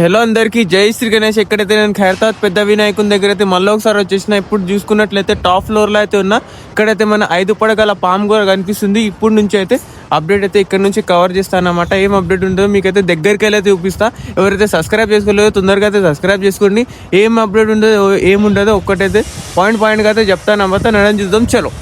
Hello అందరికి జై శ్రీ గణేష్. ఎక్కడైతే నేను ఖైరతాబాద్ పెద్ద వినాయకుని దగ్గర అయితే మళ్ళీ ఒకసారి వచ్చేసిన. ఇప్పుడు చూసుకున్నట్లయితే టాప్ ఫ్లోర్ లో అయితే ఉన్నా. ఇక్కడైతే మన 5 పడగల పాము కూడా కనిపిస్తుంది. ఇప్పుడు నుంచి అయితే అప్డేట్ అయితే ఇక్కడ నుంచి కవర్ చేస్తాను అనమాట. ఏం అప్డేట్ ఉంటుందో మీకైతే దగ్గరికి వెళ్ళి చూపిస్తా. ఎవరైతే సబ్స్క్రైబ్ చేసుకోలేదో తొందరగా అయితే సబ్స్క్రైబ్ చేసుకోండి. ఏం అప్డేట్ ఉంటుందో ఏముండదో ఒక్కటైతే పాయింట్ అయితే చెప్తాను అన్నమాట. నడని చూద్దాం చలో.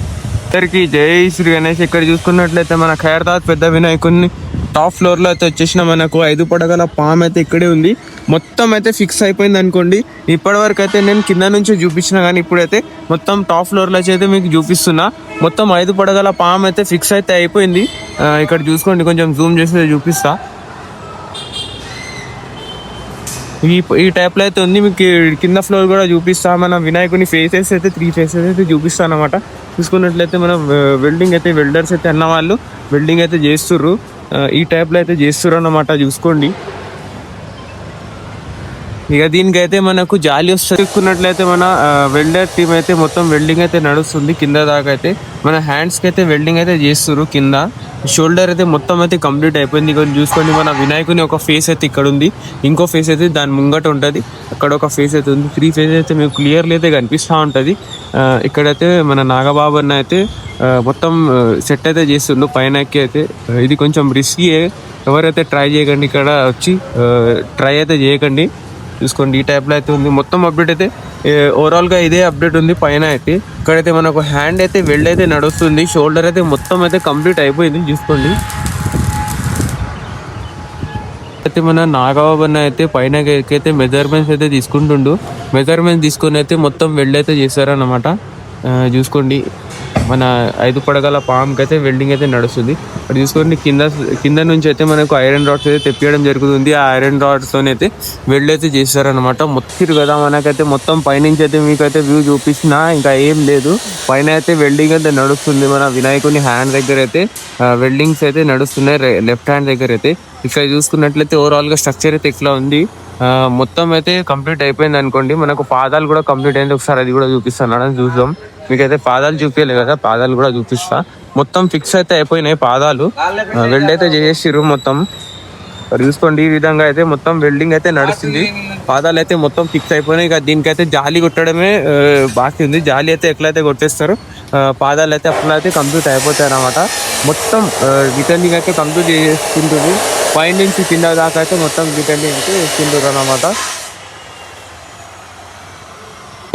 అందరికి జై శ్రీ గణేష్. ఇక్కడ చూసుకున్నట్లయితే మన ఖైరతాబాద్ పెద్ద వినాయకుని టాప్ ఫ్లోర్ లో అయితే వచ్చేసిన. మనకు 5 పడగల పాము అయితే ఇక్కడే ఉంది. మొత్తం అయితే ఫిక్స్ అయిపోయింది అనుకోండి. ఇప్పటి వరకు అయితే నేను కింద నుంచి చూపించిన, కానీ ఇప్పుడైతే మొత్తం టాప్ ఫ్లోర్ లో అయితే మీకు చూపిస్తున్నా. మొత్తం 5 పడగల పాము అయితే ఫిక్స్ అయితే అయిపోయింది. ఇక్కడ చూసుకోండి, కొంచెం జూమ్ చేసి చూపిస్తా. ఈ టైప్ లో అయితే ఉంది. మీకు కింద ఫ్లోర్ కూడా చూపిస్తా. మన వినాయకుని ఫేసెస్ అయితే 3 ఫేసెస్ అయితే చూపిస్తాను అనమాట. చూసుకున్నట్లయితే మన వెల్డింగ్ అయితే వెల్డర్స్ అయితే అన్న వాళ్ళు వెల్డింగ్ అయితే చేస్తుర్రు. ఈ టైప్ లో అయితే చేస్తుర్రు అన్నమాట. చూసుకోండి. ఇక దీనికైతే మనకు జాలి వస్తుంది. చూసుకున్నట్లయితే మన వెల్డర్ టీమ్ అయితే మొత్తం వెల్డింగ్ అయితే నడుస్తుంది. కింద దాకా అయితే మన హ్యాండ్స్ కి అయితే వెల్డింగ్ అయితే చేస్తున్నారు. కింద షోల్డర్ అయితే మొత్తం అయితే కంప్లీట్ అయిపోయింది. ఇక్కడ చూసుకోండి, మన వినాయకుని ఒక ఫేస్ అయితే ఇక్కడ ఉంది. ఇంకో ఫేస్ అయితే దాని ముంగట ఉంటుంది. అక్కడ ఒక ఫేస్ అయితే ఉంది. 3 ఫేస్ అయితే మీకు క్లియర్లీ అయితే కనిపిస్తూ ఉంటుంది. ఇక్కడైతే మన నాగబాబు అన్న అయితే మొత్తం సెట్ అయితే చేస్తుండు పైనకి అయితే. ఇది కొంచెం రిస్కీ. ఎవరైతే ట్రై చేయకండి, ఇక్కడ వచ్చి ట్రై అయితే చేయకండి. చూసుకోండి, ఈ టైప్లో అయితే ఉంది. మొత్తం అప్డేట్ అయితే ఓవరాల్గా ఇదే అప్డేట్ ఉంది పైన అయితే. ఇక్కడైతే మనకు హ్యాండ్ అయితే వెల్డ్ అయితే నడుస్తుంది. షోల్డర్ అయితే మొత్తం అయితే కంప్లీట్ అయిపోయింది. చూసుకోండి, అయితే మన నాగబాబు అన్న అయితే పైన అయితే మెజర్మెంట్స్ అయితే తీసుకుంటుండు. మెజర్మెంట్స్ తీసుకొని అయితే మొత్తం వెల్డ్ అయితే చేశారన్నమాట. చూసుకోండి, మన 5 పడగల పామ్కి అయితే వెల్డింగ్ అయితే నడుస్తుంది. అది చూసుకోండి, కింద నుంచి అయితే మనకు ఐరన్ రాడ్స్ అయితే తెప్పియడం జరుగుతుంది. ఆ ఐరన్ రాడ్స్తో అయితే వెల్డ్ అయితే చేస్తారనమాట. మొత్తం కదా మనకైతే మొత్తం పైనుంచి అయితే మీకైతే వ్యూ చూపించిన, ఇంకా ఏం లేదు. పైన అయితే వెల్డింగ్ అయితే నడుస్తుంది. మన వినాయకుని హ్యాండ్ దగ్గర అయితే వెల్డింగ్స్ అయితే నడుస్తున్నాయి. లెఫ్ట్ హ్యాండ్ దగ్గర అయితే ఇక్కడ చూసుకున్నట్లయితే ఓవరాల్గా స్ట్రక్చర్ అయితే ఇట్లా ఉంది. మొత్తం అయితే కంప్లీట్ అయిపోయింది అనుకోండి. మనకు పాదాలు కూడా కంప్లీట్ అయింది. ఒకసారి అది కూడా చూపిస్తాను, చూద్దాం. మీకైతే పాదాలు చూపించలేదు కదా, పాదాలు కూడా చూపిస్తా. మొత్తం ఫిక్స్ అయితే అయిపోయినాయి పాదాలు. వెల్డ్ అయితే చేసేసిర్రు మొత్తం. చూసుకోండి, ఈ విధంగా అయితే మొత్తం వెల్డింగ్ అయితే నడుస్తుంది. పాదాలు అయితే మొత్తం ఫిక్స్ అయిపోయినాయి. ఇక దీనికైతే జాలి కొట్టడమే బాకీ ఉంది. జాలి అయితే ఎట్లయితే కొట్టేస్తారు, పాదాలు అయితే అట్లా అయితే కంప్లీట్ అయిపోతాయి అన్నమాట. మొత్తం రిటర్నింగ్ అయితే కంప్లీట్ చేసుకుంటుంది. పైన నుంచి కింద దాకా అయితే మొత్తం రిటర్నింగ్ అయితే చేసుకుంటారు అన్నమాట.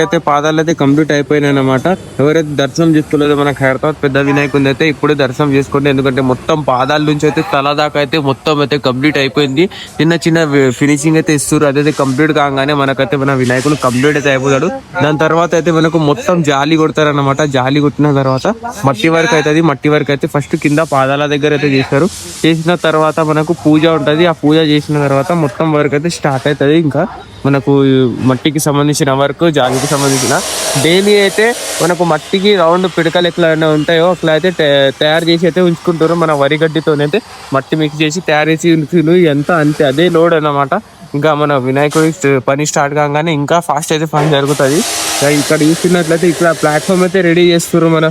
అయితే పాదాలు అయితే కంప్లీట్ అయిపోయినాయి అనమాట. ఎవరైతే దర్శనం చేసుకోలేదో మన ఖైరతాబాద్ పెద్ద వినాయకుని అయితే ఇప్పుడే దర్శనం చేసుకోండి. ఎందుకంటే మొత్తం పాదాల నుంచి అయితే తల దాకా అయితే మొత్తం అయితే కంప్లీట్ అయిపోయింది. చిన్న ఫినిషింగ్ అయితే ఇస్తారు. అదైతే కంప్లీట్ కాగానే మనకైతే మన వినాయకుడు కంప్లీట్ అయితే అయిపోతాడు. దాని తర్వాత అయితే మనకు మొత్తం జాలి కొడతారనమాట. జాలి కొట్టిన తర్వాత మట్టి వర్క్ అవుతుంది. మట్టి వర్క్ అయితే ఫస్ట్ కింద పాదాల దగ్గర అయితే చేస్తారు. చేసిన తర్వాత మనకు పూజ ఉంటుంది. ఆ పూజ చేసిన తర్వాత మొత్తం వర్క్ అయితే స్టార్ట్ అవుతుంది. ఇంకా మనకు మట్టికి సంబంధించిన వర్క్, జాలికి సంబంధించిన డైలీ అయితే మనకు మట్టికి రౌండ్ పిడకలు ఎట్లా ఉంటాయో అట్లా అయితే తయారు చేసి అయితే ఉంచుకుంటారు. మన వరి గడ్డితోనైతే మట్టి మిక్స్ చేసి తయారు చేసి ఉంచుతారు. ఎంత అంతే అదే లోడ్ అన్నమాట. ఇంకా మన వినాయకుడి పని స్టార్ట్ కాగానే ఇంకా ఫాస్ట్ అయితే పని జరుగుతుంది. ఇక్కడ చూస్తున్నట్లయితే ఇక్కడ ప్లాట్ఫామ్ అయితే రెడీ చేస్తారు. మన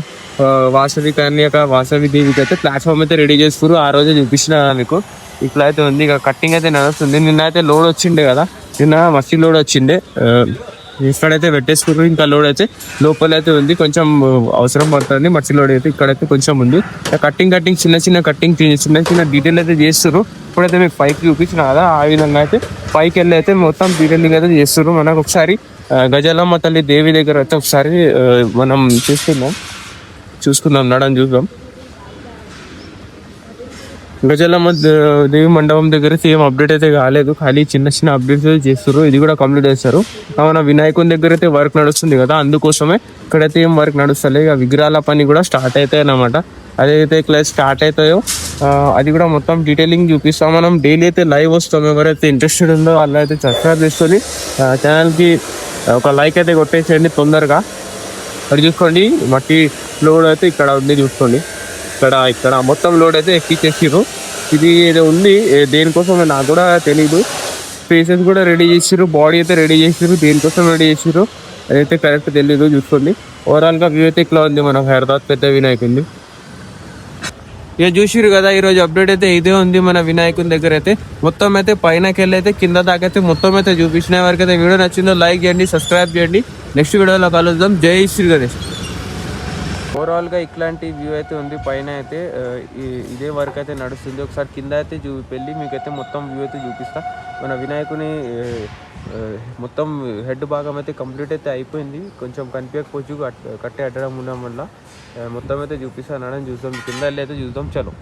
వాసవి కన్యక వాసవి దేవికి అయితే ప్లాట్ఫామ్ అయితే రెడీ చేస్తారు. ఆ రోజే చూపించిన మీకు ఇట్లా అయితే ఉంది. ఇక కట్టింగ్ అయితే నడుస్తుంది. నిన్న అయితే లోడ్ వచ్చిండే కదా, నిన్న మట్టి లోడ్ వచ్చిండే. ఇక్కడైతే పెట్టేసుకున్నారు. ఇంకా లోడ్ అయితే లోపల అయితే ఉంది. కొంచెం అవసరం పడుతుంది మట్టి లోడ్ అయితే. ఇక్కడైతే కొంచెం ఉంది. కట్టింగ్ చిన్న చిన్న డీటెయిల్ అయితే చేస్తారు. ఇప్పుడైతే మీకు పైకి చూపించిన కదా, ఆ విధంగా అయితే పైకి వెళ్ళి అయితే మొత్తం డీటెయిలింగ్ అయితే చేస్తారు. మనకు ఒకసారి గజలమ్మ తల్లి దేవి దగ్గర అయితే ఒకసారి మనం చూసుకుందాం నడని చూద్దాం. గజలమ్మ దేవి మండపం దగ్గర సేమ్ అప్డేట్ అయితే కాలేదు. ఖాళీ చిన్న అప్డేట్స్ అయితే చేస్తారు. ఇది కూడా కంప్లీట్ చేస్తారు. మన వినాయకుని దగ్గర అయితే వర్క్ నడుస్తుంది కదా, అందుకోసమే ఇక్కడైతే ఏం వర్క్ నడుస్తలే. ఇక విగ్రహాల పని కూడా స్టార్ట్ అవుతాయి అన్నమాట. అదైతే ఇట్లా స్టార్ట్ అవుతాయో అది కూడా మొత్తం డీటెయిలింగ్ చూపిస్తాం. మనం డైలీ అయితే లైవ్ వస్తాం. ఎవరైతే ఇంట్రెస్టెడ్ ఉందో వాళ్ళు అయితే సబ్స్క్రైబ్ చేసుకొని ఛానల్కి ఒక లైక్ అయితే కొట్టేసేయండి తొందరగా. అది చూసుకోండి, మట్టి లోడ్ అయితే ఇక్కడ ఉంది. చూసుకోండి, ఇక్కడ మొత్తం లోడ్ అయితే ఎక్కిచ్చేసారు. ఇది ఏదో ఉంది, దేనికోసం నాకు కూడా తెలీదు. ఫేసెస్ కూడా రెడీ చేసారు, బాడీ అయితే రెడీ చేసారు. దేనికోసం రెడీ చేసారు అదైతే కరెక్ట్ తెలీదు. చూసుకోండి, ఓవరాల్గా వ్యూ అయితే ఇట్లా ఉంది మన ఖైరతాబాద్ పెద్ద వినాయకుడి. ఇక చూసిరు కదా ఈ రోజు అప్డేట్ అయితే ఇదే ఉంది మన వినాయకుని దగ్గర అయితే. మొత్తం అయితే పైనకి వెళ్ళి అయితే కింద దాకా అయితే మొత్తం అయితే చూపించిన వరకు అయితే వీడియో నచ్చిందో లైక్ చేయండి, సబ్స్క్రైబ్ చేయండి. నెక్స్ట్ వీడియోలో కలుద్దాం. జై శ్రీ గణేష్. ఓవరాల్ గా ఇట్లాంటి వ్యూ అయితే ఉంది పైన అయితే. ఇదే వర్క్ అయితే నడుస్తుంది. ఒకసారి కింద అయితే వెళ్ళి మీకైతే మొత్తం వ్యూ అయితే చూపిస్తా. మన వినాయకుని మొత్తం హెడ్ భాగం అయితే కంప్లీట్ అయితే అయిపోయింది. కొంచెం కనిపించకపోవచ్చు కట్టి అడ్డడం ఉండడం వల్ల. మొత్తం అయితే చూపిస్తాను. చూద్దాం కింద వెళ్ళి అయితే చూద్దాం. చలో.